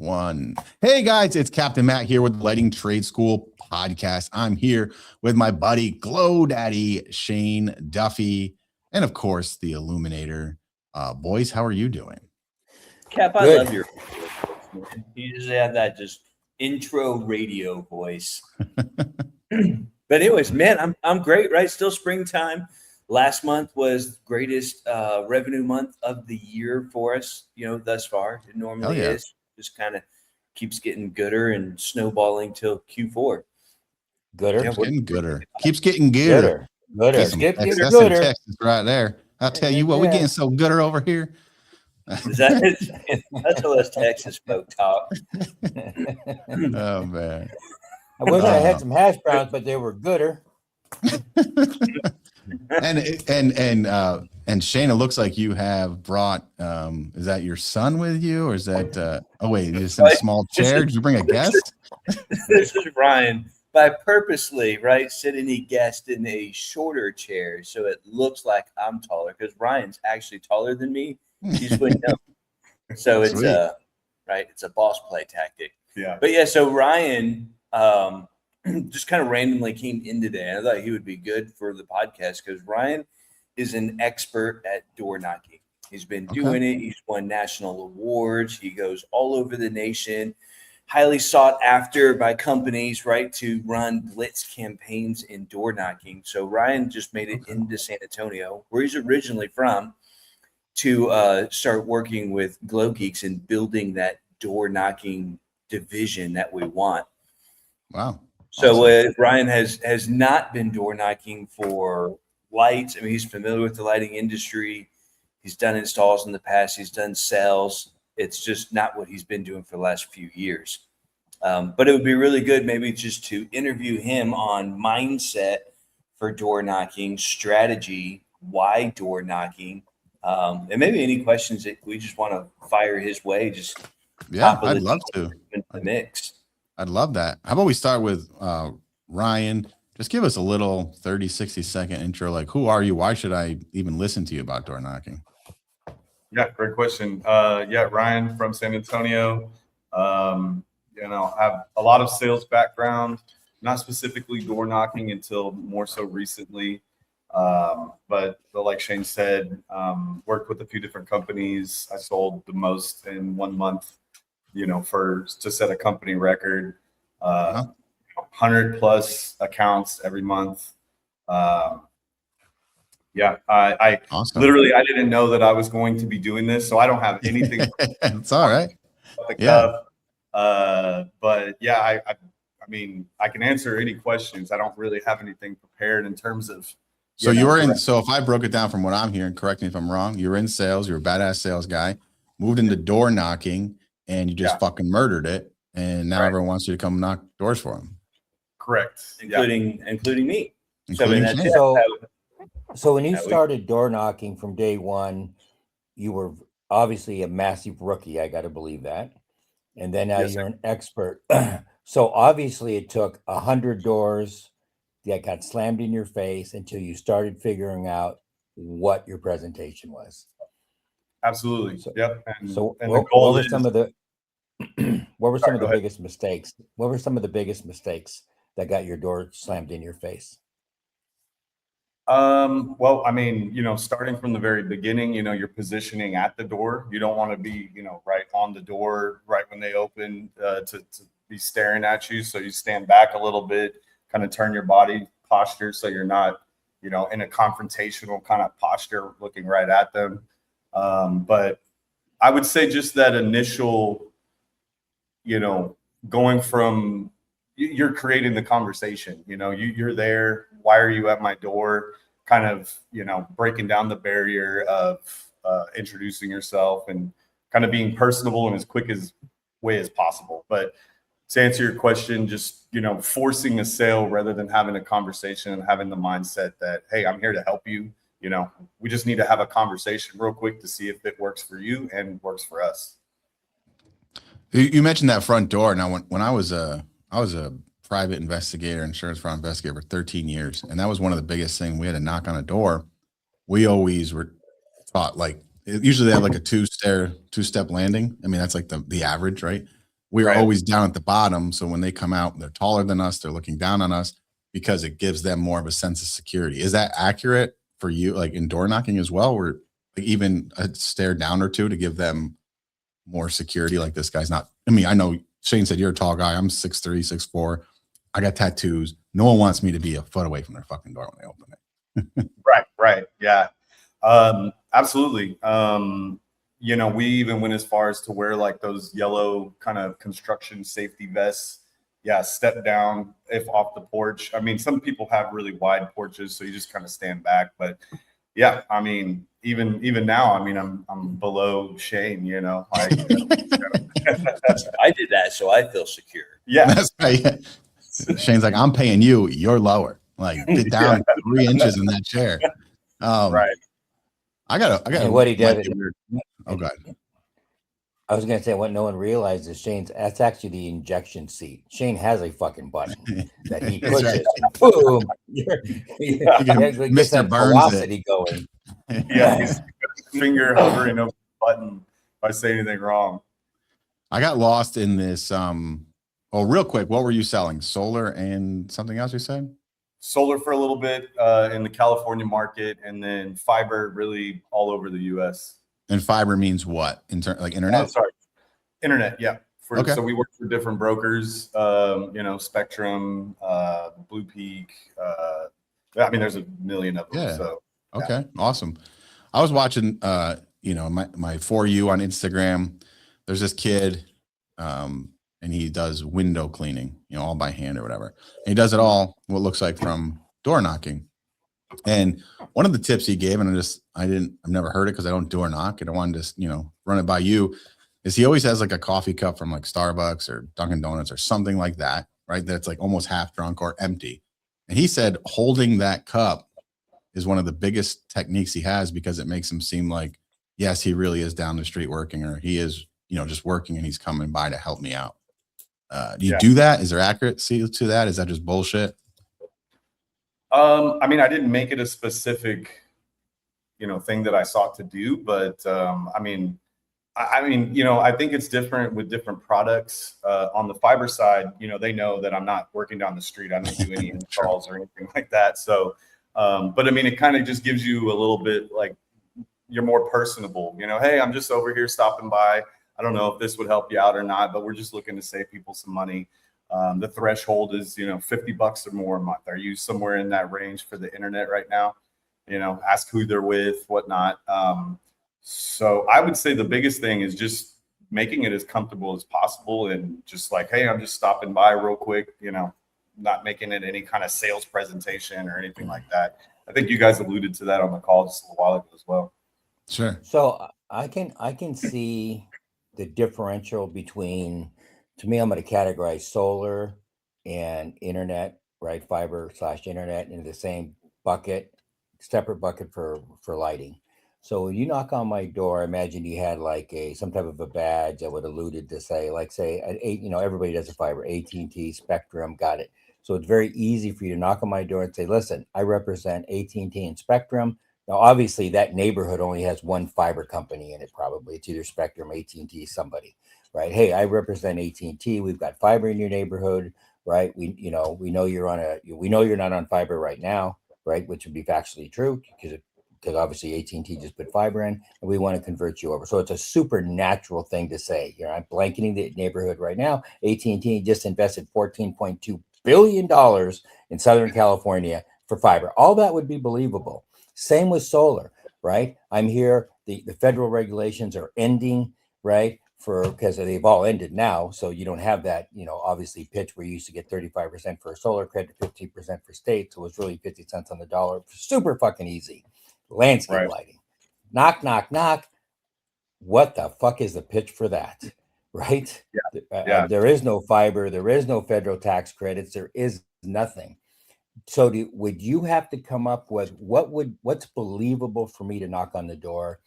1. Hey guys, it's Captain Matt here with the Lighting Trade School podcast. I'm here with my buddy Glow Daddy Shane Duffy, and of course the Illuminator. Boys, how are you doing? Cap, I love your voice. You usually have that just intro radio voice. But anyways, man, I'm great, right? Still springtime. Last month was greatest revenue month of the year for us, thus far. It normally is. Just kind of keeps getting gooder and snowballing till Q4. Gooder? Yeah, getting gooder. Keeps getting gooder. Gooder. That's in Texas right there. I'll tell you what, we're getting so gooder over here. That's how us Texas folk talk. Oh, man. I wish I had some hash browns, but they were gooder. And Shane, it looks like you have brought is that your son with you, or is that oh wait, just in a small chair? Did you bring a guest? This is Ryan. But I purposely, sit any guest in a shorter chair so it looks like I'm taller, because Ryan's actually taller than me. He's way down. So it's it's a boss play tactic. Yeah. But yeah, so Ryan just kind of randomly came in today. I thought he would be good for the podcast because Ryan is an expert at door knocking. He's been doing it. He's won national awards. He goes all over the nation, highly sought after by companies, to run blitz campaigns in door knocking. So Ryan just made it into San Antonio, where he's originally from, to start working with Glow Geeks and building that door knocking division that we want. Wow. So Ryan has not been door knocking for lights. I mean, he's familiar with the lighting industry. He's done installs in the past. He's done sales. It's just not what he's been doing for the last few years. But it would be really good maybe just to interview him on mindset for door knocking, strategy, why door knocking, and maybe any questions that we just want to fire his way. I'd love to. In the mix. I'd love that. How about we start with Ryan? Just give us a little 30, 60-second intro. Like, who are you? Why should I even listen to you about door knocking? Yeah, great question. Ryan from San Antonio. I have a lot of sales background, not specifically door knocking until more so recently. But like Shane said, worked with a few different companies. I sold the most in 1 month, to set a company record, 100 plus accounts every month. I awesome. Literally, I didn't know that I was going to be doing this, so I don't have anything. It's all right. I mean, I can answer any questions. I don't really have anything prepared in terms of. So you were in. So if I broke it down from what I'm hearing, correct me if I'm wrong. You're in sales. You're a badass sales guy. Moved into door knocking, and you just fucking murdered it. And now everyone wants you to come knock doors for them. Correct. Including me. So when you started door knocking from day one, you were obviously a massive rookie. I got to believe that. And then now you're an expert. So obviously it took 100 doors that got slammed in your face until you started figuring out what your presentation was. Absolutely. What were some of the biggest mistakes? What were some of the biggest mistakes that got your door slammed in your face? Starting from the very beginning, your positioning at the door. You don't want to be, right on the door, right when they open, to be staring at you. So you stand back a little bit, kind of turn your body posture so you're not, in a confrontational kind of posture looking right at them. But I would say just that initial, going from, you're creating the conversation, you're there. Why are you at my door? Kind of, breaking down the barrier of introducing yourself and kind of being personable in as quick way as possible. But to answer your question, just, forcing a sale rather than having a conversation and having the mindset that, hey, I'm here to help you. We just need to have a conversation real quick to see if it works for you and works for us. You mentioned that front door. Now, when I was a private investigator, insurance fraud investigator for 13 years, and that was one of the biggest things. We had to knock on a door. We always were taught, usually they have like a two-step landing. I mean, that's like the average, right? we're Right. always down at the bottom. So when they come out, they're taller than us. They're looking down on us because it gives them more of a sense of security. Is that accurate for you, like in door knocking as well, or like even a stare down or two to give them more security? Like, this guy's not, I mean, I know Shane said you're a tall guy. I'm 6'3", 6'4". I got tattoos. No one wants me to be a foot away from their fucking door when they open it. Right. Yeah. Absolutely. You know, we even went as far as to wear like those yellow kind of construction safety vests. Yeah. Step down if off the porch. I mean, some people have really wide porches, so you just kind of stand back. But yeah, I mean, even now, I mean, I'm below Shane, you know, like, I did that, so I feel secure. yeah. That's right. Shane's like, I'm paying you. You're lower. Like, get down 3 inches in that chair. Right. I got. And what he does, Oh, God. I was going to say, what no one realizes, that's actually the injection seat. Shane has a fucking button that he That's pushes. right. Boom. Mr. Gets that Burns velocity going. Yeah. He's finger hovering over the button if I say anything wrong. I got lost in this. Well, real quick, what were you selling? Solar and something else you said? Solar for a little bit in the California market, and then fiber really all over the U.S. And fiber means what? Like internet? Oh, sorry. Internet, yeah. Okay. So we work for different brokers, you know, Spectrum, Blue Peak. I mean, there's a million of them. Yeah. So Okay, awesome. I was watching, you know, my For You on Instagram. There's this kid, and he does window cleaning, you know, all by hand or whatever. And he does it all what looks like from door knocking. And one of the tips he gave, and I've never heard it because I don't door knock, and I wanted to, you know, run it by you, is he always has like a coffee cup from like Starbucks or Dunkin' Donuts or something like that, right? That's like almost half drunk or empty. And he said holding that cup is one of the biggest techniques he has, because it makes him seem like, yes, he really is down the street working, or he is, you know, just working and he's coming by to help me out. Do you do that? Is there accuracy to that? Is that just bullshit? I mean, I didn't make it a specific, you know, thing that I sought to do, but I mean, you know, I think it's different with different products. On the fiber side, you know, they know that I'm not working down the street. I don't do any installs or anything like that. So, but I mean, it kind of just gives you a little bit like you're more personable, you know, hey, I'm just over here stopping by. I don't know if this would help you out or not, but we're just looking to save people some money. The threshold is, you know, $50 or more a month. Are you somewhere in that range for the internet right now? You know, ask who they're with, whatnot. So I would say the biggest thing is just making it as comfortable as possible, and just like, hey, I'm just stopping by real quick, you know, not making it any kind of sales presentation or anything like that. I think you guys alluded to that on the call just a while ago as well. Sure. So I can see the differential between, to me, I'm going to categorize solar and internet, right? Fiber/internet into the same bucket, separate bucket for lighting. So when you knock on my door, imagine you had like some type of a badge that would alluded to say, like say, you know, everybody does a fiber, AT&T, Spectrum, got it. So it's very easy for you to knock on my door and say, listen, I represent AT&T and Spectrum. Now, obviously, that neighborhood only has one fiber company in it. Probably it's either Spectrum, AT&T, somebody, right? Hey, I represent AT&T. We've got fiber in your neighborhood, right? We know you're not on fiber right now, right? Which would be factually true because obviously AT&T just put fiber in, and we want to convert you over. So it's a supernatural thing to say. You know, I'm blanketing the neighborhood right now. AT&T just invested $14.2 billion in Southern California for fiber. All that would be believable. Same with solar, right? I'm here. The federal regulations are ending, right? Because they've all ended now. So you don't have that, you know, obviously pitch where you used to get 35% for a solar credit, 15% for state. So it was really 50 cents on the dollar. Super fucking easy. Landscape lighting. Knock, knock, knock. What the fuck is the pitch for that? Right? Yeah. There is no fiber. There is no federal tax credits. There is nothing. So would you have to come up with what's believable for me to knock on the door?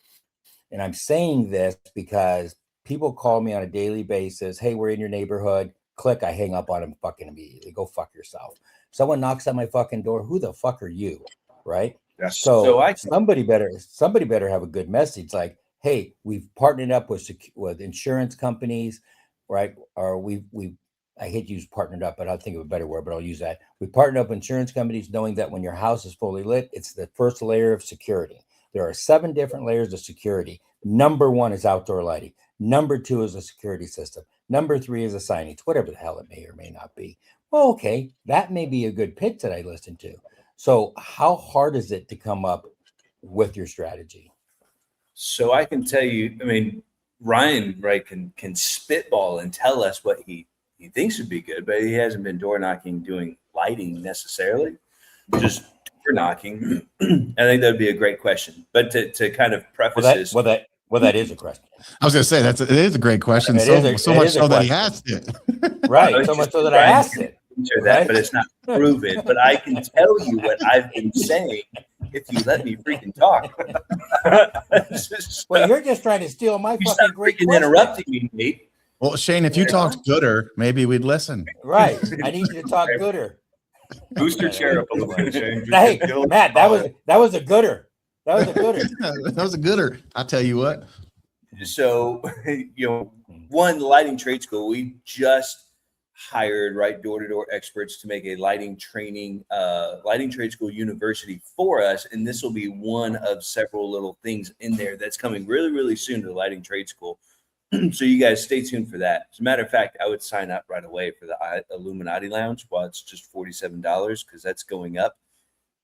And I'm saying this because people call me on a daily basis. Hey, we're in your neighborhood. Click. I hang up on them fucking immediately. Go fuck yourself. Someone knocks on my fucking door. Who the fuck are you? Right. Yeah. So somebody better have a good message. Like, hey, we've partnered up with insurance companies. right? Or I hate to use partnered up, but I'll think of a better word, but I'll use that. We partnered up with insurance companies knowing that when your house is fully lit, it's the first layer of security. There are 7 different layers of security. Number 1 is outdoor lighting. Number 2 is a security system. Number 3 is a signage, whatever the hell it may or may not be. Well, okay, that may be a good pitch that I listened to. So how hard is it to come up with your strategy? So I can tell you, I mean, Ryan, right, can spitball and tell us what he thinks would be good, but he hasn't been door knocking doing lighting necessarily, just door knocking. I think that would be a great question. But to kind of preface this. Well, that is a question. I was going to say it is a great question. So much so that he asked it. Right. So much so that I asked it. That, but it's not proven. But I can tell you what I've been saying if you let me freaking talk. Well, you're just trying to steal my fucking great question. Interrupting me, Nate. Well, Shane, if you talked gooder, maybe we'd listen. Right. I need you to talk gooder. Boost your chair up a little bit, Shane. Hey, Matt, that was a gooder. That was a gooder. That was a gooder. I'll tell you what. So, one, the lighting trade school, we just hired door-to-door experts to make a lighting training, lighting trade school university for us. And this will be one of several little things in there that's coming really, really soon to the lighting trade school. So you guys stay tuned for that. As a matter of fact, I would sign up right away for the Illuminati Lounge while it's just $47 because that's going up.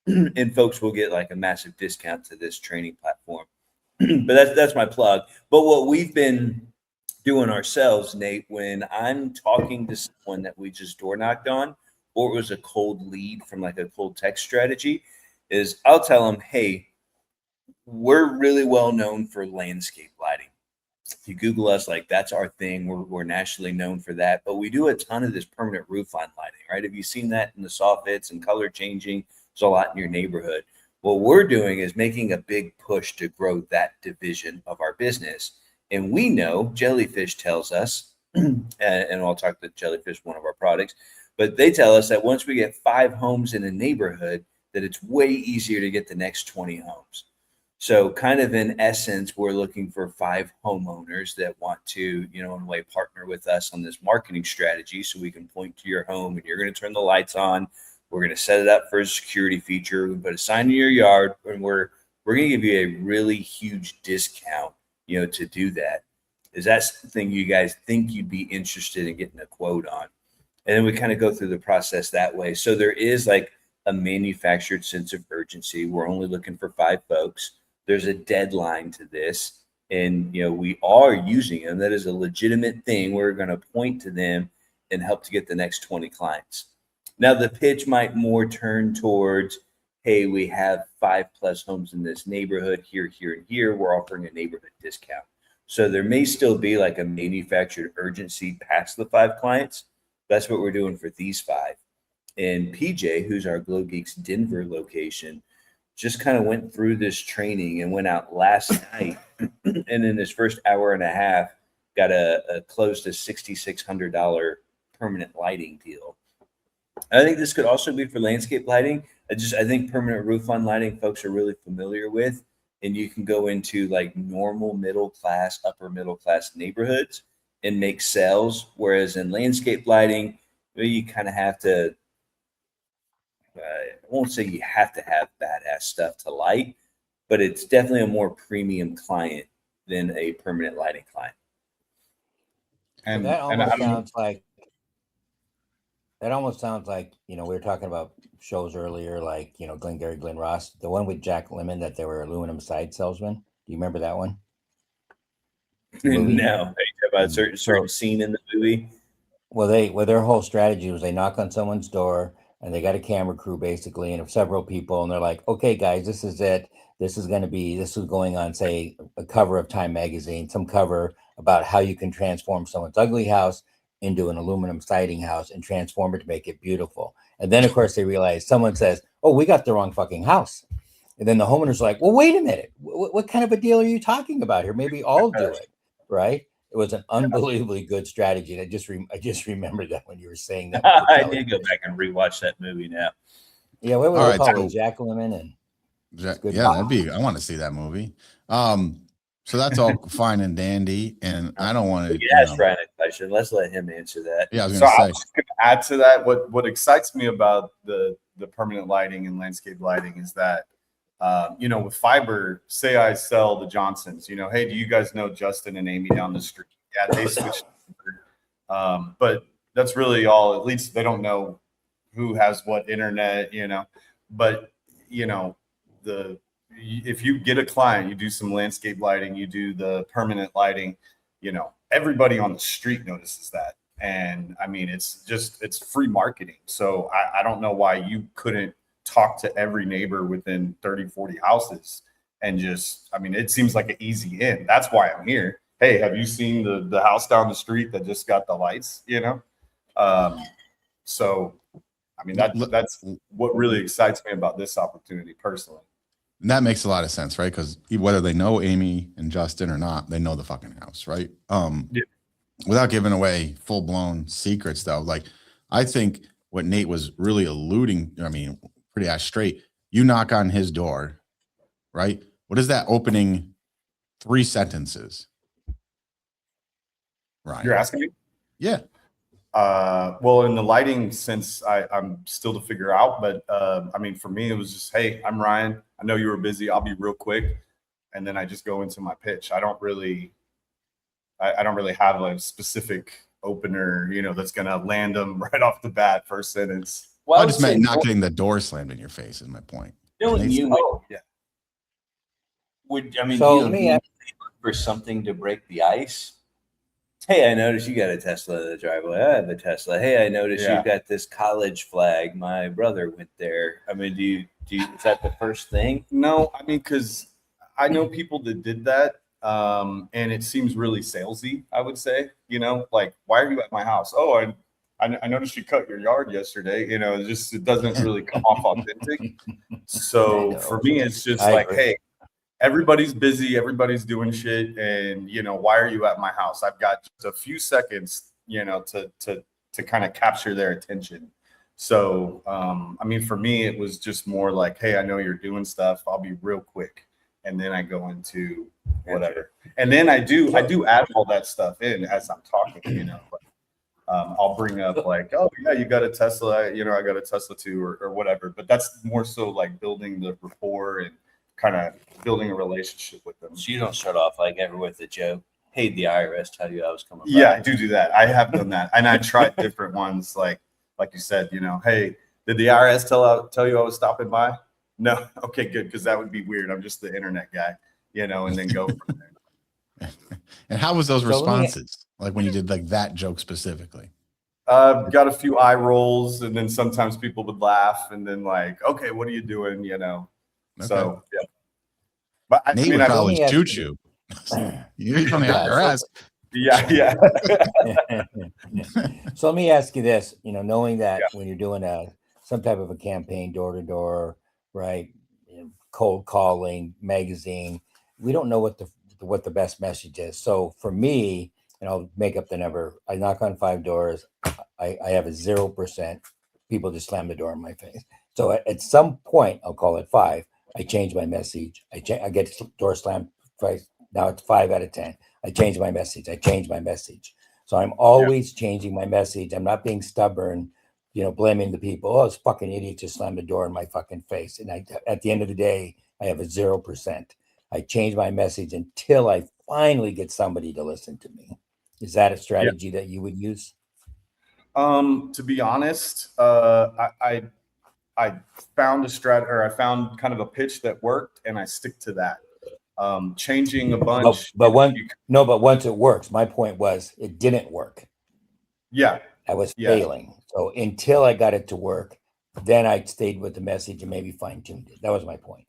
And folks will get like a massive discount to this training platform. But that's my plug. But what we've been doing ourselves, Nate, when I'm talking to someone that we just door knocked on, or it was a cold lead from like a cold text strategy, is I'll tell them, hey, we're really well known for landscape lighting. If you Google us, like that's our thing. We're nationally known for that. But we do a ton of this permanent roofline lighting, right? Have you seen that in the soffits and color changing? There's a lot in your neighborhood. What we're doing is making a big push to grow that division of our business. And we know Jellyfish tells us, and I'll talk to Jellyfish, one of our products, but they tell us that once we get 5 homes in a neighborhood, that it's way easier to get the next 20 homes. So kind of in essence, we're looking for 5 homeowners that want to, in a way, partner with us on this marketing strategy so we can point to your home and you're going to turn the lights on. We're going to set it up for a security feature. We put a sign in your yard, and we're going to give you a really huge discount, to do that. Is that something you guys think you'd be interested in getting a quote on? And then we kind of go through the process that way. So there is like a manufactured sense of urgency. We're only looking for 5 folks. There's a deadline to this, and we are using them. That is a legitimate thing. We're going to point to them and help to get the next 20 clients. Now the pitch might more turn towards, hey, we have 5+ homes in this neighborhood here, here, and here. We're offering a neighborhood discount. So there may still be like a manufactured urgency past the 5 clients. That's what we're doing for these 5. And PJ, who's our Glow Geeks Denver location, just kind of went through this training and went out last night. And in his first hour and a half, got a close to $6,600 permanent lighting deal. I think this could also be for landscape lighting. I think permanent roofline lighting folks are really familiar with, and you can go into like normal middle class, upper middle class neighborhoods and make sales. Whereas in landscape lighting, you kind of have to, I won't say you have to have badass stuff to light, but it's definitely a more premium client than a permanent lighting client. And that almost sounds like, we were talking about shows earlier, like, Glengarry Glen Ross, the one with Jack Lemmon that they were aluminum side salesmen. Do you remember that one? No, about a certain scene in the movie. Well, their whole strategy was they knock on someone's door and they got a camera crew basically, and of several people, and they're like, okay, guys, this is it. This is going on, say, a cover of Time magazine, some cover about how you can transform someone's ugly house into an aluminum siding house and transform it to make it beautiful. And then, of course, they realize someone says, oh, we got the wrong fucking house. And then the homeowner's like, well, wait a minute. What kind of a deal are you talking about here? Maybe I'll do it, right? It was an unbelievably good strategy. And I just remembered that when you were saying that. I did go back and rewatch that movie now. Yeah, what was it called? Jack Lemmon and that'd be. I want to see that movie. So that's all fine and dandy, and I don't want to. You asked Ryan a question. Let's let him answer that. Yeah, I was So going I to was say. just going to add to that. What excites me about the permanent lighting and landscape lighting is that, with fiber, say I sell the Johnsons, hey, do you guys know Justin and Amy down the street? Yeah, they switched. But that's really all. At least they don't know who has what internet, But if you get a client, you do some landscape lighting, you do the permanent lighting, everybody on the street notices that. And I mean, it's free marketing. So I don't know why you couldn't talk to every neighbor within 30, 40 houses and it seems like an easy in. That's why I'm here. Hey, have you seen the house down the street that just got the lights, So, I mean, that's what really excites me about this opportunity personally. And that makes a lot of sense, right? Because whether they know Amy and Justin or not, they know the fucking house, right? Yeah. Without giving away full blown secrets, though, like I think what Nate was really alluding, pretty ass straight. You knock on his door, right? What is that opening 3 sentences? Right. You're asking me? Yeah. Well, in the lighting sense, I'm still to figure out, but for me, it was just, hey, I'm Ryan. I know you were busy. I'll be real quick. And then I just go into my pitch. I don't really have a specific opener, that's going to land them right off the bat, first sentence. Well, I just meant not getting the door slammed in your face is my point. Knowing you, yeah. So do you look for something to break the ice? Hey, I noticed you got a Tesla in the driveway. I have a Tesla. Hey, I noticed you've got this college flag. My brother went there. I mean, do you is that the first thing? No, because I know people that did that. And it seems really salesy, I would say, like, why are you at my house? Oh, I noticed you cut your yard yesterday. It doesn't really come off authentic. So for me, it's just hey, everybody's busy, everybody's doing shit. And, why are you at my house? I've got just a few seconds, to kind of capture their attention. So, for me, it was just more like, hey, I know you're doing stuff. I'll be real quick. And then I go into whatever. And then I do add all that stuff in as I'm talking, but, I'll bring up like, oh yeah, you got a Tesla, I got a Tesla too, or whatever. But that's more so like building the rapport and kind of building a relationship with them. So you don't start off like ever with a joke. Hey, the IRS tell you I was coming by. Yeah, I do that. I have done that. And I tried different ones, like you said, hey, did the IRS tell you I was stopping by? No. Okay, good. Because that would be weird. I'm just the internet guy, and then go from there. And how was those responses? Like when you did like that joke specifically? Got a few eye rolls, and then sometimes people would laugh, and then like, okay, what are you doing? Okay. So yeah. But Nate would probably shoot you. You're from the IRS. Yeah. So let me ask you this, knowing that when you're doing some type of a campaign, door to door, right? Cold calling, magazine, we don't know what the best message is. So for me, and I'll make up the number, I knock on 5 doors. I have a 0%. People just slam the door in my face. So at some point, I'll call it 5. I change my message. I get door slammed twice. Now it's 5 out of 10. I change my message. So I'm always changing my message. I'm not being stubborn, blaming the people. Oh, this fucking idiot just slammed the door in my fucking face. And at the end of the day, I have a 0%. I change my message until I finally get somebody to listen to me. Is that a strategy that you would use? To be honest, I found I found kind of a pitch that worked, and I stick to that. Changing a bunch, but once it works, my point was it didn't work. Yeah, I was failing. So until I got it to work, then I stayed with the message and maybe fine tuned it. That was my point.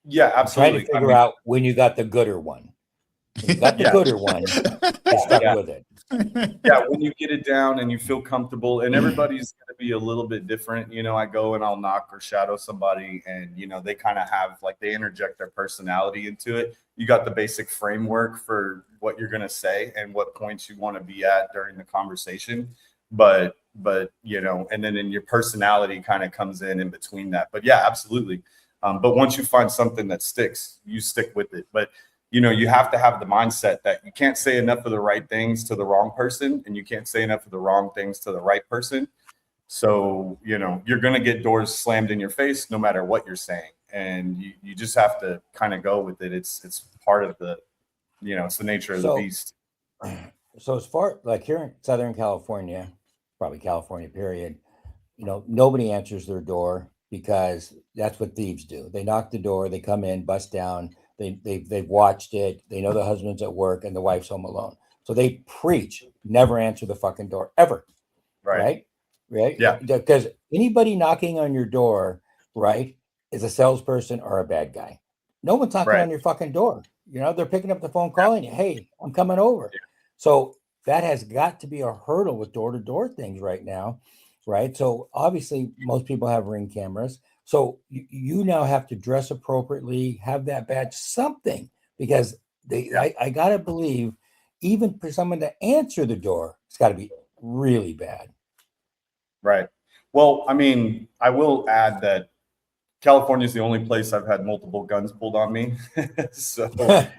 Yeah, absolutely. Trying to figure out when you got the gooder one. When you got the gooder one, I stuck with it. Yeah, when you get it down and you feel comfortable, and everybody's going to be a little bit different. I go and I'll knock or shadow somebody, and they kind of have they interject their personality into it. You got the basic framework for what you're going to say and what points you want to be at during the conversation, but and then your personality kind of comes in between that. But yeah, absolutely. But once you find something that sticks, you stick with it. But you have to have the mindset that you can't say enough of the right things to the wrong person, and you can't say enough of the wrong things to the right person. So, you're going to get doors slammed in your face no matter what you're saying. And you just have to kind of go with it. It's part of the, it's the nature of the beast. So as far like here in Southern California, probably California period, nobody answers their door because that's what thieves do. They knock the door, they come in, bust down. They've watched it. They know the husband's at work and the wife's home alone. So they preach, never answer the fucking door ever. Right? Yeah. Because anybody knocking on your door, right, is a salesperson or a bad guy. No one's knocking on your fucking door. They're picking up the phone, calling you, hey, I'm coming over. Yeah. So that has got to be a hurdle with door-to-door things right now, right? So obviously most people have Ring cameras. So you now have to dress appropriately, have that badge, something, because I got to believe even for someone to answer the door, it's got to be really bad. Right. Well, I mean, I will add that California is the only place I've had multiple guns pulled on me. So, but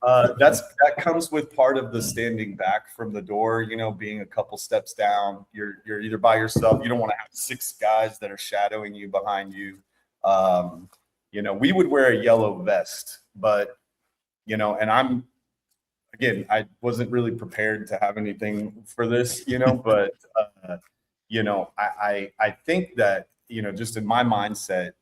that comes with part of the standing back from the door, being a couple steps down. You're either by yourself. You don't want to have 6 guys that are shadowing you behind you. We would wear a yellow vest, but and I wasn't really prepared to have anything for this, but I think that, just in my mindset,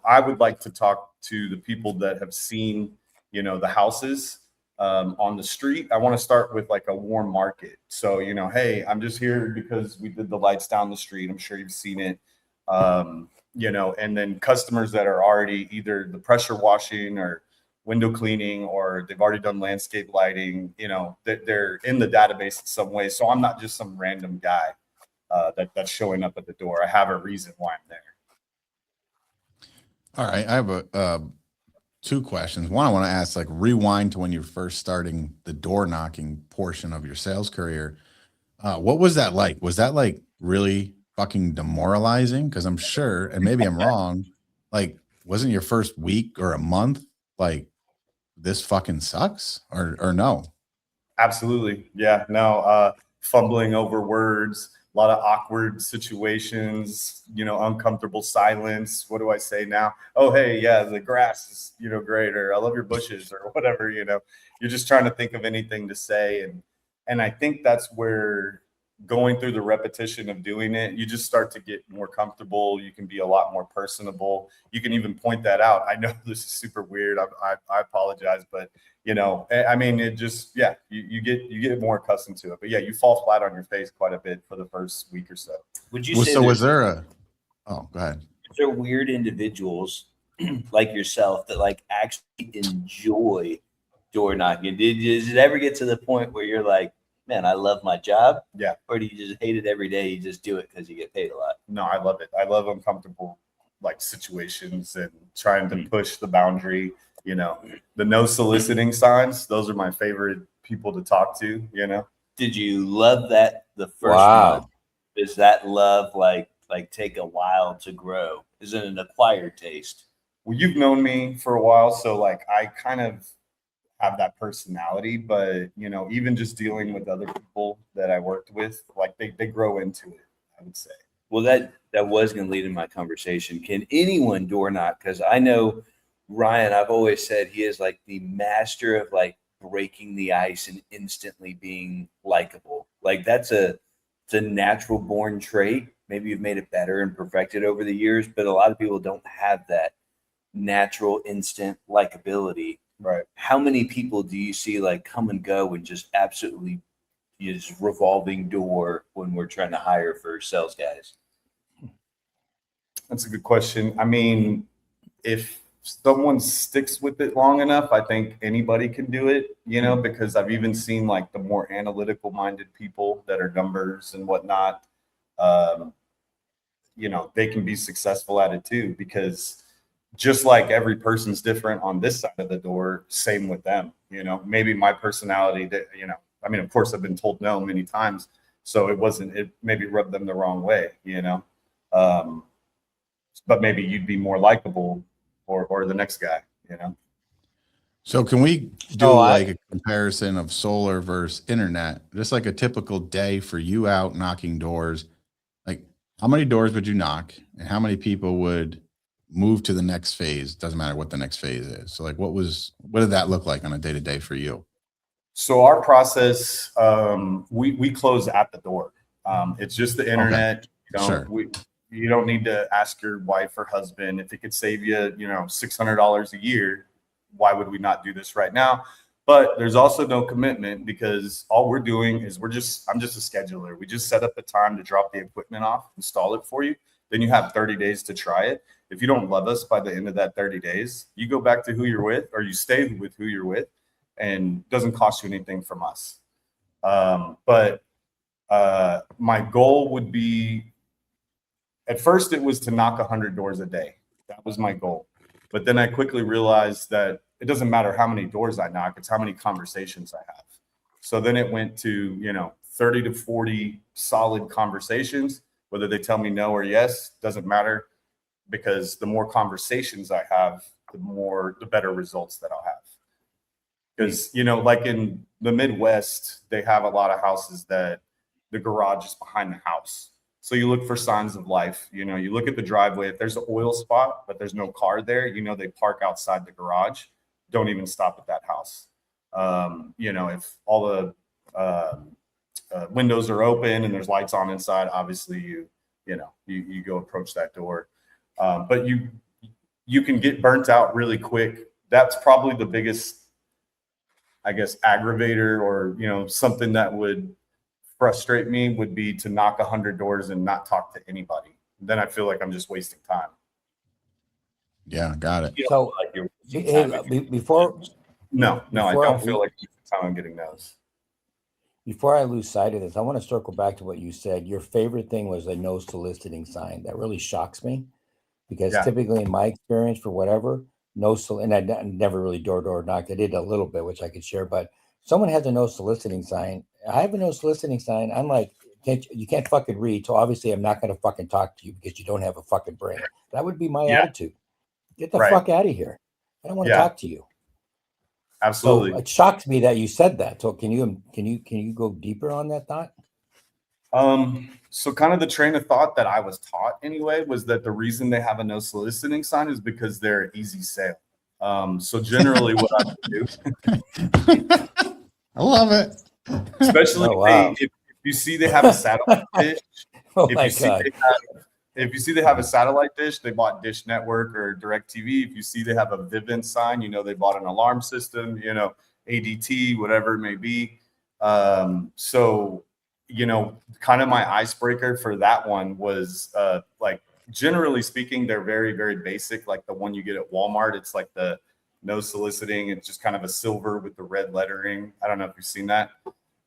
I would like to talk to the people that have seen, the houses on the street. I want to start with like a warm market. So, hey, I'm just here because we did the lights down the street. I'm sure you've seen it. And then customers that are already either the pressure washing or window cleaning, or they've already done landscape lighting, they're in the database in some way. So I'm not just some random guy that's showing up at the door. I have a reason why I'm there. All right. I have 2 questions. One, I want to ask, like, rewind to when you're first starting the door knocking portion of your sales career. What was that like? Was that like really fucking demoralizing? Because I'm sure, and maybe I'm wrong, like, wasn't your first week or a month like, this fucking sucks, or no? Absolutely. Yeah, no, fumbling over words, a lot of awkward situations, uncomfortable silence. What do I say now? Oh, hey, yeah, the grass is, great, or I love your bushes, or whatever, you're just trying to think of anything to say. And I think that's where going through the repetition of doing it, you just start to get more comfortable. You can be a lot more personable. You can even point that out. I know this is super weird. I apologize, but I mean, it just, yeah, you get more accustomed to it. But yeah, you fall flat on your face quite a bit for the first week or so. Would you say was there a, oh, go ahead. Is there weird individuals like yourself that like actually enjoy door knocking? Does it ever get to the point where you're like, man, I love my job? Yeah. Or do you just hate it every day? You just do it because you get paid a lot? No, I love it. I love uncomfortable like situations and trying to push the boundary. The no soliciting signs, those are my favorite people to talk to. Did you love that the first month? Does that love like take a while to grow? Is it an acquired taste? Well, you've known me for a while, so like I kind of have that personality, but even just dealing with other people that I worked with, like they grow into it, I would say. Well, that was going to lead in my conversation. Can anyone door knock? Because I know Ryan, I've always said he is like the master of like breaking the ice and instantly being likable. Like it's a natural born trait. Maybe you've made it better and perfected over the years, but a lot of people don't have that natural instant likability. Right. How many people do you see like come and go and just absolutely use revolving door when we're trying to hire for sales guys? That's a good question. I mean, if someone sticks with it long enough, I think anybody can do it, because I've even seen like the more analytical minded people that are numbers and whatnot, they can be successful at it too, because just like every person's different on this side of the door, same with them. Maybe my personality that, I mean, of course I've been told no many times, so it maybe rubbed them the wrong way, but maybe you'd be more likable or the next guy, you know? So can we do like a comparison of solar versus internet? Just like a typical day for you out knocking doors. Like how many doors would you knock and how many people would move to the next phase? Doesn't matter what the next phase is. So like what did that look like on a day-to-day for you? So our process, we close at the door. It's just the internet. You don't need to ask your wife or husband if it could save you, $600 a year. Why would we not do this right now? But there's also no commitment because all we're doing is I'm just a scheduler. We just set up a time to drop the equipment off, install it for you. Then you have 30 days to try it. If you don't love us by the end of that 30 days, you go back to who you're with or you stay with who you're with, and doesn't cost you anything from us. But my goal would be, at first it was to knock 100 doors a day. That was my goal. But then I quickly realized that it doesn't matter how many doors I knock, it's how many conversations I have. So then it went to, 30 to 40 solid conversations, whether they tell me no or yes, doesn't matter, because the more conversations I have, the better results that I'll have. Because, like in the Midwest, they have a lot of houses that the garage is behind the house. So you look for signs of life. You look at the driveway. If there's an oil spot, but there's no car there, they park outside the garage. Don't even stop at that house. If all the windows are open and there's lights on inside, obviously you go approach that door. But you can get burnt out really quick. That's probably the biggest, I guess, aggravator or, something that would frustrate me would be to knock 100 doors and not talk to anybody. Then I feel like I'm just wasting time. Yeah, got it. So No, I don't feel like I'm getting those. Before I lose sight of this, I want to circle back to what you said. Your favorite thing was a no soliciting sign. That really shocks me because typically in my experience, for whatever, and I never really door knocked. I did a little bit, which I could share, but someone has a no soliciting sign. I have a no soliciting sign. I'm like, you can't fucking read. So obviously I'm not going to fucking talk to you because you don't have a fucking brain. That would be my attitude. Get the fuck out of here. I don't want to talk to you. Absolutely. So it shocked me that you said that. So can you go deeper on that thought? So kind of the train of thought that I was taught anyway was that the reason they have a no soliciting sign is because they're an easy sale. So generally what I would do, I love it. Especially if you see they have a satellite dish. If you see they have a satellite dish, they bought Dish Network or DirecTV. If you see they have a Vivint sign, they bought an alarm system, ADT, whatever it may be. So, kind of my icebreaker for that one was like, generally speaking, they're very, very basic. Like the one you get at Walmart, it's like the no soliciting. It's just kind of a silver with the red lettering. I don't know if you've seen that.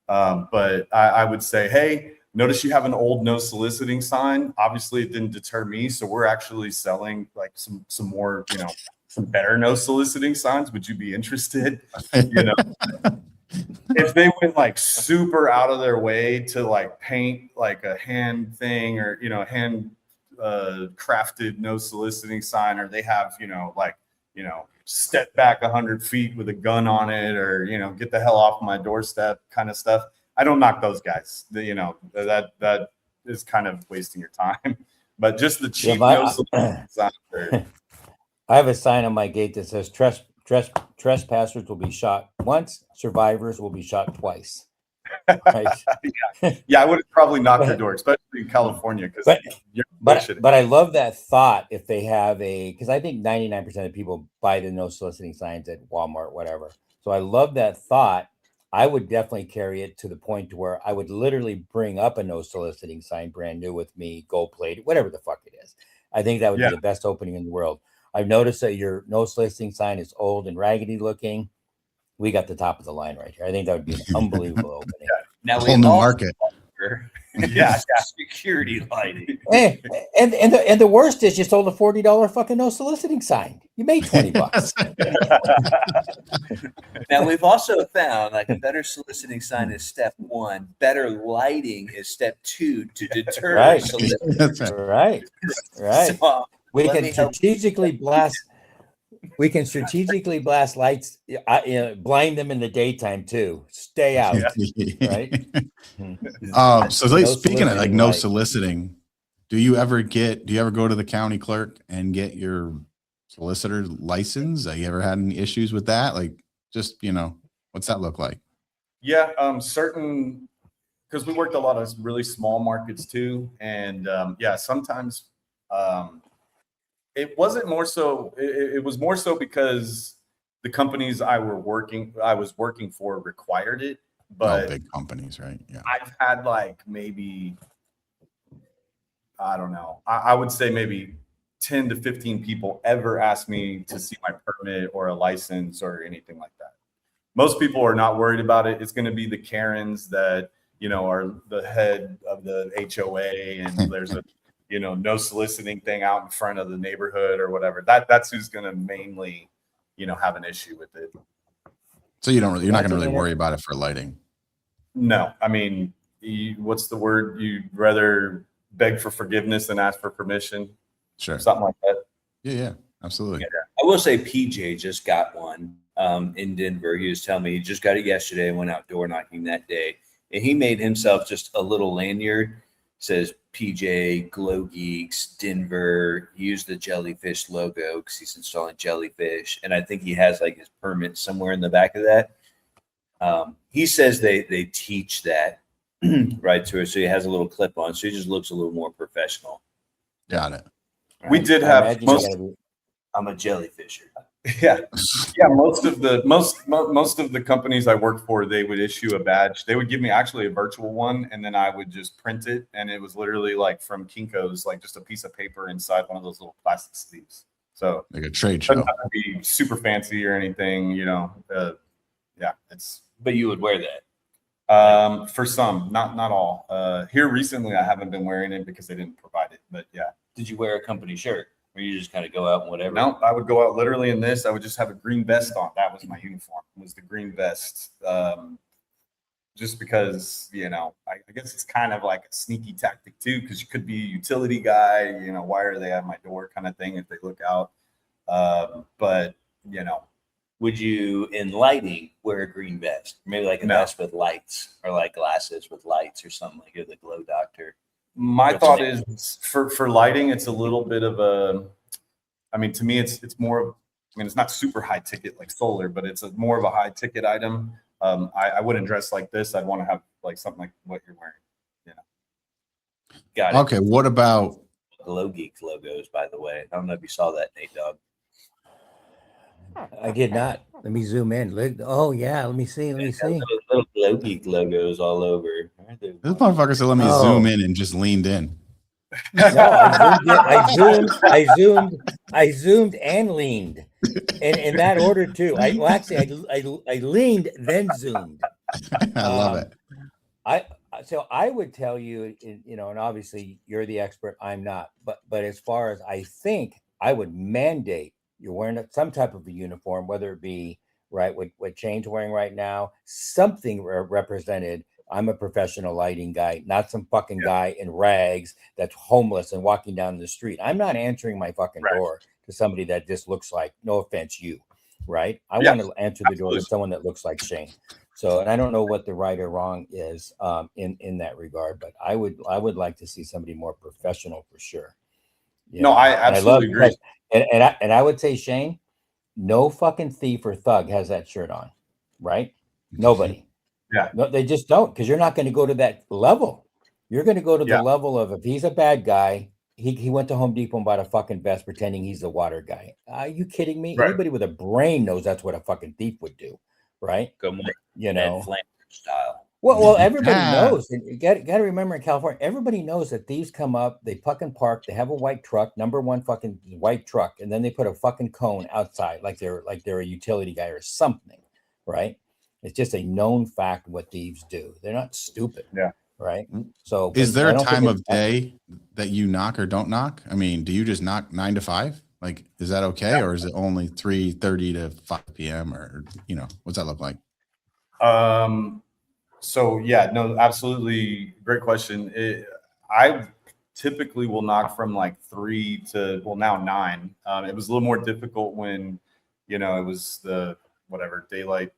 But I would say, hey, notice you have an old no soliciting sign. Obviously, it didn't deter me. So we're actually selling like some more, some better no soliciting signs. Would you be interested? If they went like super out of their way to like paint like a hand thing or, hand crafted no soliciting sign, or they have, step back 100 feet with a gun on it, or, get the hell off my doorstep kind of stuff. I don't knock those guys. That is kind of wasting your time. But just the cheap no soliciting sign. I have a sign on my gate that says trespassers will be shot once, survivors will be shot twice. Right? I would probably knock your door, especially in California, because but I love that thought. If they have because I think 99% of people buy the no soliciting signs at Walmart, whatever. So I love that thought. I would definitely carry it to the point to where I would literally bring up a no soliciting sign, brand new with me, gold plated, whatever the fuck it is. I think that would be the best opening in the world. I've noticed that your no soliciting sign is old and raggedy looking. We got the top of the line right here. I think that would be an unbelievable opening. Now whole new market. Security lighting. And the worst is you sold a $40 fucking no soliciting sign. You made $20. Now we've also found like a better soliciting sign is step one. Better lighting is step two to deter soliciting. Right. So, We Let can me help. strategically blast. We can strategically blast lights, blind them in the daytime too. Stay out, right? So like, No speaking of like soliciting no light. soliciting, do you ever go to the county clerk and get your solicitor license? Have you ever had any issues with that? Like, just, what's that look like? Yeah, certain, because we worked a lot of really small markets too, and yeah, sometimes it wasn't more so. It was more so because the companies I was working for required it. But big companies, right? Yeah. I've had like maybe, I don't know, I would say maybe 10 to 15 people ever ask me to see my permit or a license or anything like that. Most people are not worried about it. It's going to be the Karens that, are the head of the HOA, and there's a, no soliciting thing out in front of the neighborhood or whatever. That's who's going to mainly, have an issue with it. So you're not going to really worry about it for lighting. No, I mean, what's the word? You'd rather beg for forgiveness than ask for permission. Sure. Something like that. Yeah, absolutely. Yeah. I will say PJ just got one in Denver. He was telling me he just got it yesterday and went out door knocking that day. And he made himself just a little lanyard. Says PJ, Glow Geeks, Denver. He used the jellyfish logo because he's installing jellyfish. And I think he has like his permit somewhere in the back of that. He says they teach that right to her. So he has a little clip on. So he just looks a little more professional. Got it. Right? We did have I'm a jellyfisher. Yeah. Most of the companies I worked for, they would issue a badge. They would give me actually a virtual one, and then I would just print it. And it was literally like from Kinko's, like just a piece of paper inside one of those little plastic sleeves. So like a trade show. Doesn't have to be super fancy or anything, yeah, it's. But you would wear that. For some, not all. Here recently, I haven't been wearing it because they didn't provide it. But yeah. Did you wear a company shirt, or you just kind of go out and whatever? No, I would go out literally in this. I would just have a green vest on. That was my uniform. Was the green vest. Just because I guess it's kind of like a sneaky tactic too, because you could be a utility guy. Why are they at my door, kind of thing, if they look out. But would you, in lighting, wear a green vest? Maybe like a vest with lights, or like glasses with lights, or something like you're the glow doctor. My thought is for lighting, it's a little bit of a. I mean, to me, it's more of. I mean, it's not super high ticket like solar, but it's more of a high ticket item. I wouldn't dress like this. I'd want to have like something like what you're wearing. Got it. Okay, what about Glow Geeks logos? By the way, I don't know if you saw that, Nate Dogg. I did not. Let me zoom in. Oh yeah, let me see. Little Glow Geek logos all over. This motherfucker said, "Let me zoom in," and just leaned in. No, I zoomed and leaned, in that order too. I leaned then zoomed. I love it. I would tell you, and obviously you're the expert. I'm not, but as far as I think, I would mandate you're wearing some type of a uniform, whether it be right what Shane's wearing right now, something represented. I'm a professional lighting guy, not some fucking guy in rags that's homeless and walking down the street. I'm not answering my fucking door to somebody that just looks like, no offense, you, right? I want to answer the door to someone that looks like Shane. So, and I don't know what the right or wrong is in that regard, but I would like to see somebody more professional for sure. No, I absolutely agree. And I would say, Shane, no fucking thief or thug has that shirt on, right? Nobody. Yeah. No, they just don't, because you're not going to go to that level. You're going to go to the level of, if he's a bad guy, he went to Home Depot and bought a fucking vest pretending he's the water guy. Are you kidding me? Right. Anybody with a brain knows that's what a fucking thief would do, right? Go more style. Well, everybody knows. And you got to remember, in California, everybody knows that thieves come up, they fucking park, they have a white truck, number one fucking white truck, and then they put a fucking cone outside like they're a utility guy or something, right? It's just a known fact what thieves do. They're not stupid. Yeah. Right. So is there a time of day that you knock or don't knock? I mean, do you just knock 9 to 5? Like, is that okay? Or is it only 3:30 to 5 p.m. or, what's that look like? So yeah, no, absolutely. Great question. typically will knock from like 3 to, well, now 9. It was a little more difficult when, you know, it was the whatever daylight.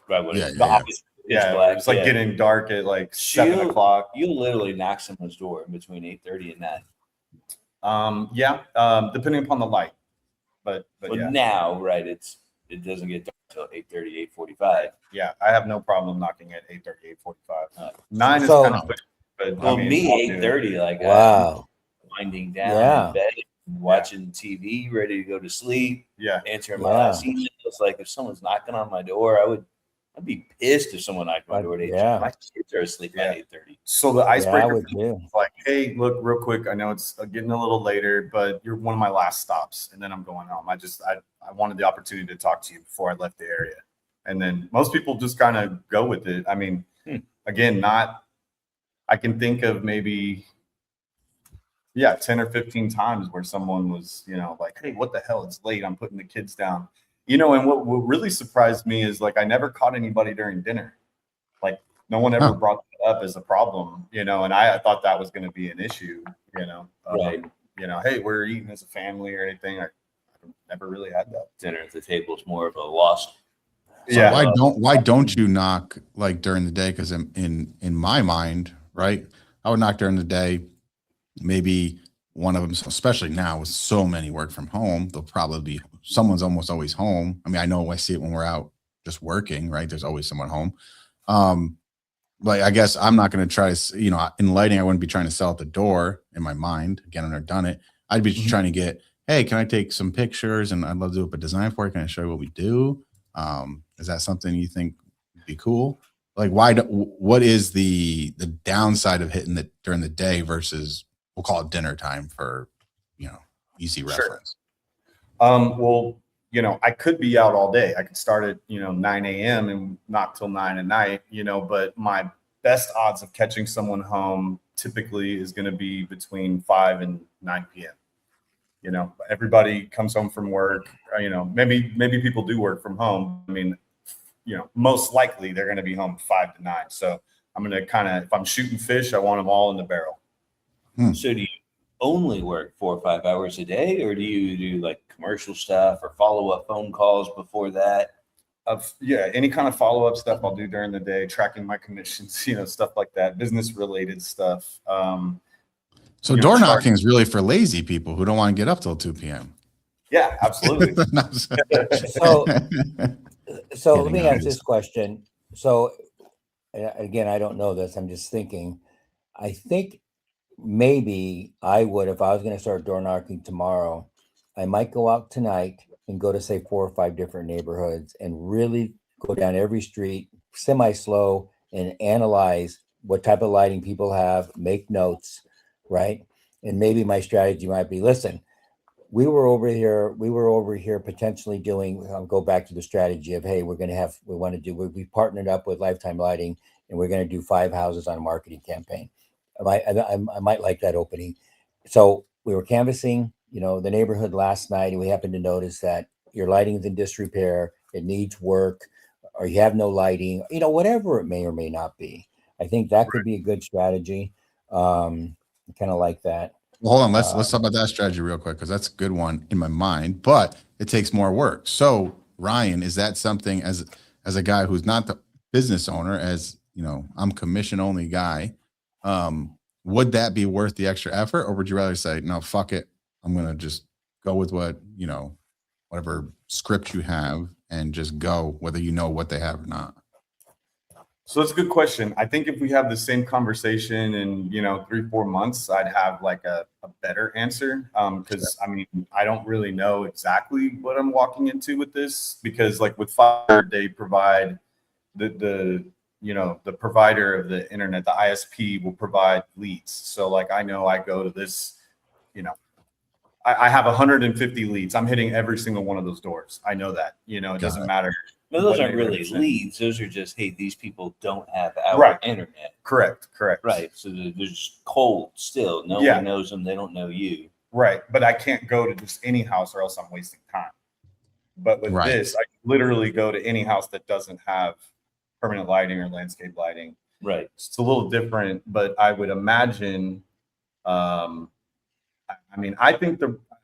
Right. When Yeah, it's yeah, yeah. obvious, pitch Yeah, black, it was like yeah. getting dark at like So 7 o'clock. You literally knock someone's door in between 8:30 and 9. Depending upon the light. But But yeah. now, right, it doesn't get dark until 8:30, 8:45. Yeah, I have no problem knocking at 8:30, 8:45. 9 is So- kind of quick, but Well, I mean, me, I'll do it. 8:30, like Wow. I'm winding down Yeah. in bed, watching TV, ready to go to sleep, Yeah, answering my Yeah. last emails. Like if someone's knocking on my door, I'd be pissed if someone knocked on my door at 8:30. Yeah. My kids are asleep Yeah. at 8:30. so the Yeah, I icebreaker would too. is like, hey, look, real quick, I know it's getting a little later, but you're one of my last stops, and then I'm going home. I wanted the opportunity to talk to you before I left the area, and then most people just kind of go with it. I mean, again, I can think of maybe 10 or 15 times where someone was, you know, like, hey, what the hell, it's late, I'm putting the kids down, you know. And what really surprised me is like I never caught anybody during dinner. Like no one ever brought that up as a problem, you know, and I thought that was going to be an issue, you know. Right. You know, hey, we're eating as a family or anything. I never really had that. Dinner at the table is more of a loss. So why don't you knock like during the day? Because in my mind, right, I would knock during the day. Maybe one of them, especially now with so many work from home, they'll probably be someone's almost always home. I mean, I know I see it when we're out just working, right? There's always someone home. Like I guess I'm not going to try to, you know, in lighting, I wouldn't be trying to sell at the door in my mind. Again, I've never done it. I'd be trying to get, hey, can I take some pictures? And I'd love to do a design for it. Can I show you what we do? Is that something you think would be cool? Like, what is the downside of hitting it during the day versus we'll call it dinner time for, you know, easy reference? Well, you know, I could be out all day. I could start at, you know, 9 a.m. and not till 9 at night, you know, but my best odds of catching someone home typically is going to be between 5 and 9 p.m. You know, everybody comes home from work, you know, maybe people do work from home. I mean, you know, most likely they're going to be home 5 to 9. So I'm going to kind of, if I'm shooting fish, I want them all in the barrel. So do you only work 4 or 5 hours a day, or do you do like commercial stuff or follow-up phone calls before that? Any kind of follow-up stuff I'll do during the day, tracking my commissions, you know, stuff like that, business related stuff. So door knocking is really for lazy people who don't want to get up till 2 p.m. Yeah, absolutely. So let me ask this question. So again, I don't know this. I'm just thinking. I think maybe I would, if I was going to start door knocking tomorrow, I might go out tonight and go to say 4 or 5 different neighborhoods and really go down every street semi-slow and analyze what type of lighting people have, make notes, right? And maybe my strategy might be, listen, we were over here potentially doing, go back to the strategy of, hey, we partnered up with Lifetime Lighting and we're going to do 5 houses on a marketing campaign. I might like that opening. So we were canvassing, you know, the neighborhood last night, and we happened to notice that your lighting is in disrepair, it needs work, or you have no lighting, you know, whatever it may or may not be. I think that could be a good strategy. Kind of like that. Well, hold on. Let's talk about that strategy real quick, because that's a good one in my mind, but it takes more work. So Ryan, is that something as a guy who's not the business owner, as you know, I'm commission only guy. Would that be worth the extra effort, or would you rather say, no, fuck it, I'm going to just go with what, you know, whatever script you have and just go, whether you know what they have or not? So that's a good question. I think if we have the same conversation in, you know, 3-4 months, I'd have like a better answer. Because I mean, I don't really know exactly what I'm walking into with this, because like with Fire, they provide the you know, the provider of the internet, the ISP will provide leads. So like, I know I go to this, you know, I have 150 leads. I'm hitting every single one of those doors. I know that, you know, it doesn't matter. No, those aren't really leads. Those are just, hey, these people don't have our Right. internet. Correct. Right. So they're just cold still. No one knows them. They don't know you. Right. But I can't go to just any house or else I'm wasting time. But with this, I can literally go to any house that doesn't have permanent lighting or landscape lighting. Right. It's a little different, but I would imagine I mean, I think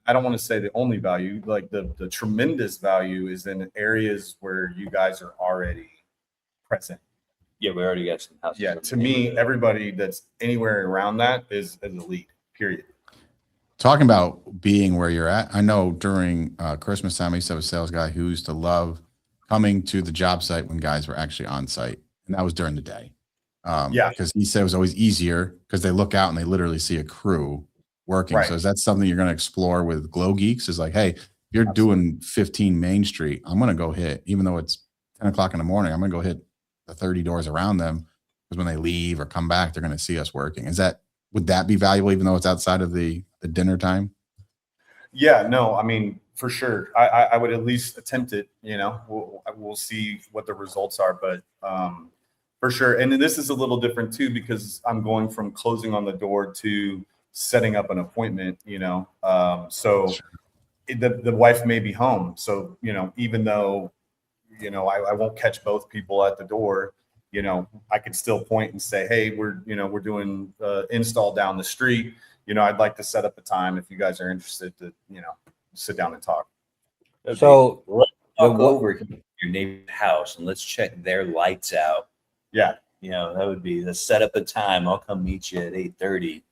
I don't want to say the only value, like the tremendous value is in areas where you guys are already present. Yeah, we already got some houses. Yeah, to me, everybody that's anywhere around that is a lead, period. Talking about being where you're at, I know during Christmas time, I used to have a sales guy who used to love coming to the job site when guys were actually on site, and that was during the day. Yeah. Because he said it was always easier because they look out and they literally see a crew working. Right. So is that something you're going to explore with Glow Geeks? Is like, hey, if you're doing 15 Main Street, I'm going to go hit, even though it's 10 o'clock in the morning, I'm going to go hit the 30 doors around them, because when they leave or come back, they're going to see us working. Would that be valuable, even though it's outside of the dinner time? Yeah, no, I mean, for sure. I would at least attempt it, you know, we'll see what the results are, but for sure. And then this is a little different too, because I'm going from closing on the door to setting up an appointment, you know. So the wife may be home. So, you know, even though, you know, I won't catch both people at the door, you know, I could still point and say, hey, we're doing install down the street. You know, I'd like to set up a time if you guys are interested to, you know, sit down and talk. So let's talk over your neighbor's house and let's check their lights out. Yeah. You know, that would be the set up a time. I'll come meet you at 8:30.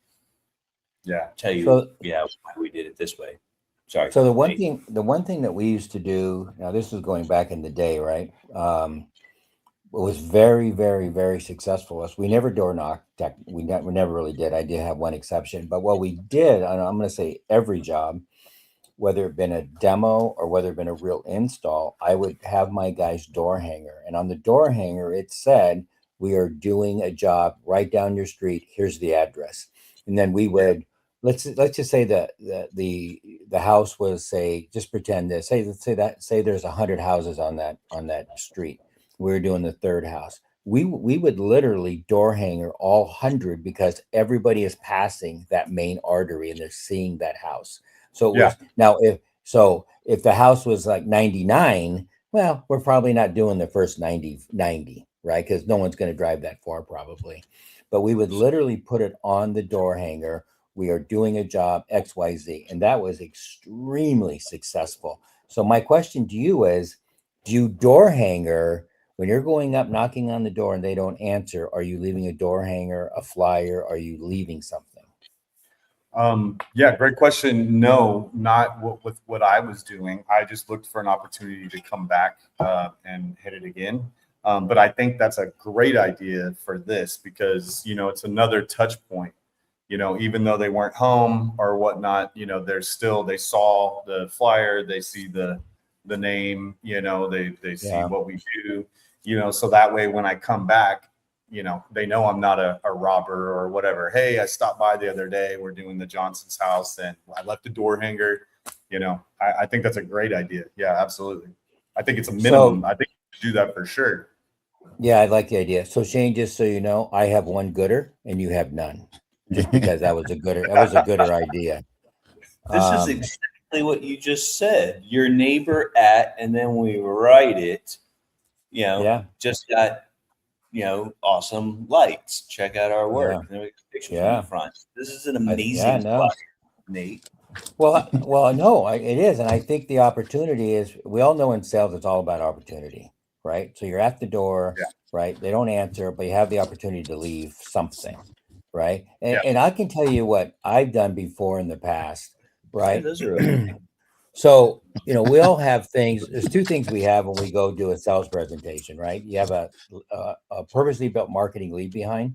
Yeah. Tell you, why we did it this way. Sorry. So the one thing that we used to do, now this was going back in the day, right? What was very, very, very successful was we never door knocked. We never really did. I did have one exception, but what we did, and I'm going to say every job, whether it been a demo or whether it been a real install, I would have my guy's door hanger, and on the door hanger it said, "We are doing a job right down your street. Here's the address." And then we would let's just say that the house was, say, just pretend this. Say there's 100 houses on that street. We were doing the third house. We would literally door hanger all 100 because everybody is passing that main artery and they're seeing that house. So it was, now if the house was like 99, well, we're probably not doing the first 90, right? Because no one's going to drive that far probably. But we would literally put it on the door hanger. We are doing a job XYZ, and that was extremely successful. So my question to you is, do you door hanger when you're going up knocking on the door and they don't answer? Are you leaving a door hanger, a flyer? Are you leaving something? Yeah, great question. No, not with what I was doing. I just looked for an opportunity to come back and hit it again. But I think that's a great idea for this because, you know, it's another touch point. You know, even though they weren't home or whatnot, you know, they saw the flyer, they see the name, you know, they see what we do, you know, so that way when I come back, you know, they know I'm not a robber or whatever. Hey, I stopped by the other day. We're doing the Johnson's house and I left the door hanger. You know, I think that's a great idea. Yeah, absolutely. I think it's a minimum. So, I think you should do that for sure. Yeah, I like the idea. So Shane, just so you know, I have one gooder and you have none. Just because that was a gooder idea. This is exactly what you just said. Your neighbor at, and then we write it, you know, just got, you know, awesome lights. Check out our work. And then we get pictures from the front. This is an amazing flyer, Nate. Well, no, it is. And I think the opportunity is, we all know in sales, it's all about opportunity, right? So you're at the door, right? They don't answer, but you have the opportunity to leave something. Right. And I can tell you what I've done before in the past. Right. So, you know, we all have things. There's two things we have when we go do a sales presentation. Right. You have a purposely built marketing lead behind.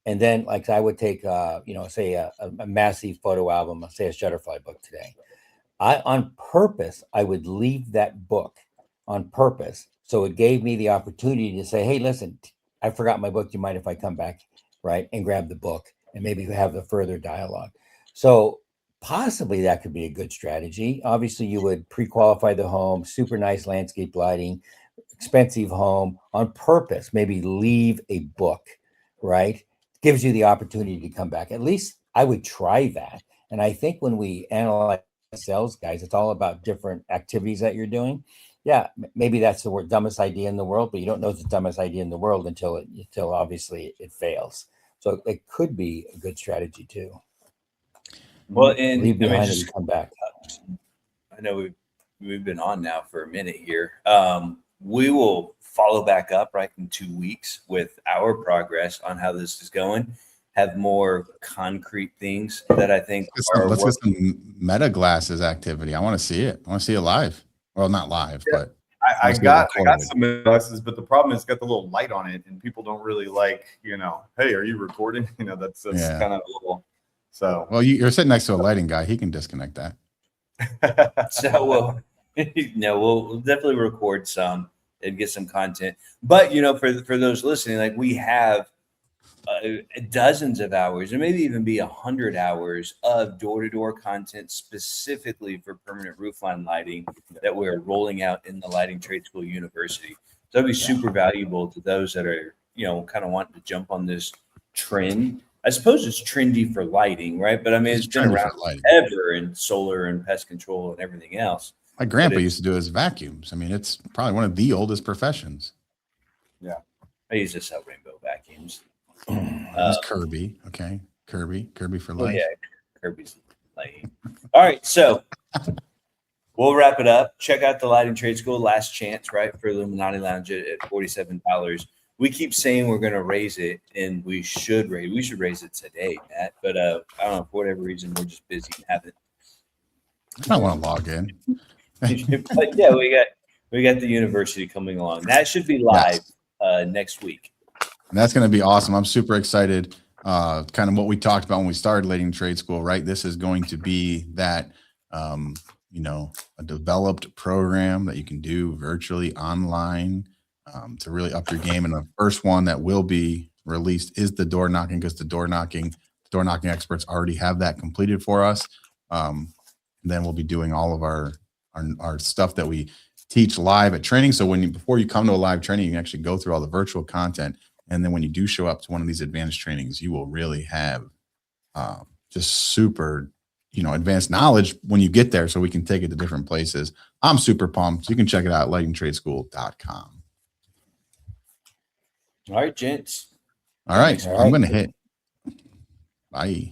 And then, like, I would take, you know, say a massive photo album, say a Shutterfly book today. On purpose, I would leave that book on purpose. So it gave me the opportunity to say, hey, listen, I forgot my book. Do you mind if I come back? Right, and grab the book and maybe have the further dialogue. So possibly that could be a good strategy. Obviously, you would pre-qualify the home, super nice landscape lighting, expensive home on purpose. Maybe leave a book, right? Gives you the opportunity to come back. At least I would try that. And I think when we analyze sales guys, it's all about different activities that you're doing. Yeah, maybe that's the dumbest idea in the world, but you don't know it's the dumbest idea in the world until obviously it fails. So it could be a good strategy too. Well, and leave I mean, behind just and come back. I know we've been on now for a minute here. We will follow back up right in 2 weeks with our progress on how this is going. Have more concrete things that I think Let's get some meta glasses activity. I want to see it. I want to see it live. Well, not live, but I got some glasses, but the problem is it's got the little light on it, and people don't really like, hey, are you recording? That's Yeah. kind of a little. So well, you're sitting next to a lighting guy. He can disconnect that. So we'll definitely record some and get some content. But for those listening, like we have dozens of hours, or maybe even be 100 hours of door-to-door content specifically for permanent roofline lighting that we're rolling out in the Lighting Trade School University. So that'd be super valuable to those that are kind of wanting to jump on this trend. I suppose it's trendy for lighting, right? But I mean, it's been around forever in solar and pest control and everything else. My grandpa used to do his vacuums. I mean, it's probably one of the oldest professions. Yeah. I used to sell rainbow vacuums. It's Kirby. Okay. Kirby for life. Yeah. Kirby's lighting. All right. So we'll wrap it up. Check out the Lighting Trade School, last chance, right? For Illuminati Lounge at $47. We keep saying we're going to raise it, and we should raise it today, Matt. But I don't know, for whatever reason, we're just busy and haven't. I don't want to log in. But yeah, we got the university coming along. That should be live next week. And that's going to be awesome. I'm super excited. Kind of what we talked about when we started Lighting Trade School, right? This is going to be that, a developed program that you can do virtually online to really up your game. And the first one that will be released is the door knocking, because the door knocking experts already have that completed for us. Then we'll be doing all of our stuff that we teach live at training. So before you come to a live training, you can actually go through all the virtual content. And then when you do show up to one of these advanced trainings, you will really have just super, advanced knowledge when you get there, so we can take it to different places. I'm super pumped. You can check it out at lightingtradeschool.com. All right, gents. All right. I'm going to hit. Bye.